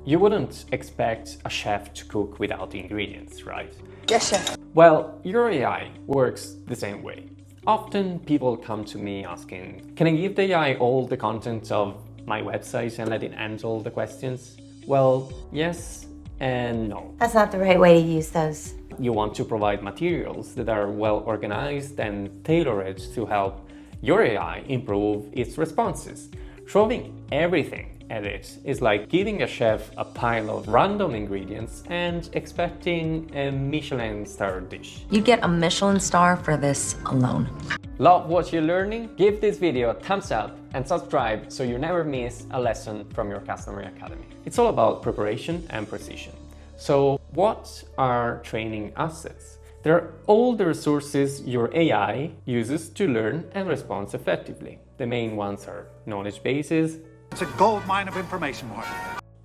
You wouldn't expect a chef to cook without the ingredients, right? Yes, chef. Well, your AI works the same way. Often people come to me asking, can I give the AI all the content of my website and let it answer the questions? Well, yes and no. That's not the right way to use those. You want to provide materials that are well organized and tailored to help your AI improve its responses. Throwing everything at it is like giving a chef a pile of random ingredients and expecting a Michelin star dish. You'd get a Michelin star for this alone. Love what you're learning? Give this video a thumbs up and subscribe so you never miss a lesson from your Customer Academy. It's all about preparation and precision. So what are training assets? They're all the resources your AI uses to learn and respond effectively. The main ones are knowledge bases. It's a gold mine of information, Martin.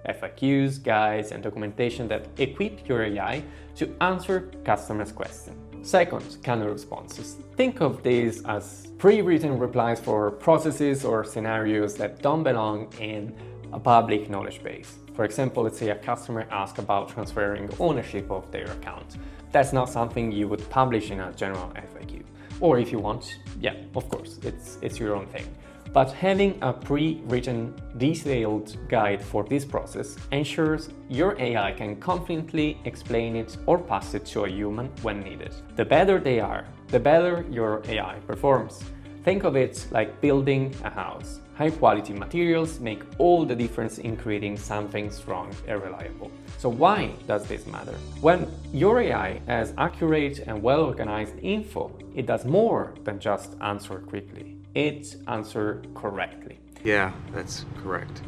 FAQs, guides, and documentation that equip your AI to answer customers' questions. Second, canned responses. Think of these as pre-written replies for processes or scenarios that don't belong in a public knowledge base. For example, let's say a customer asks about transferring ownership of their account. That's not something you would publish in a general FAQ. Or if you want, yeah, of course, it's your own thing. But having a pre-written, detailed guide for this process ensures your AI can confidently explain it or pass it to a human when needed. The better they are, the better your AI performs. Think of it like building a house. High-quality materials make all the difference in creating something strong and reliable. So why does this matter? When your AI has accurate and well-organized info, it does more than just answer quickly. It answers correctly. Yeah, that's correct.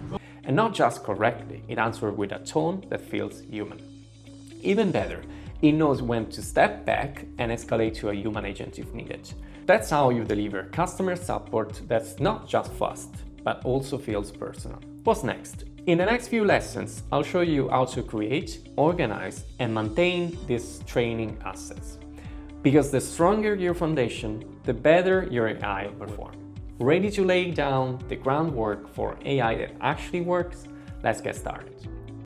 And not just correctly, it answers with a tone that feels human. Even better, it knows when to step back and escalate to a human agent if needed. That's how you deliver customer support that's not just fast, but also feels personal. What's next? In the next few lessons, I'll show you how to create, organize, and maintain these training assets. Because the stronger your foundation, the better your AI performs. Ready to lay down the groundwork for AI that actually works? Let's get started.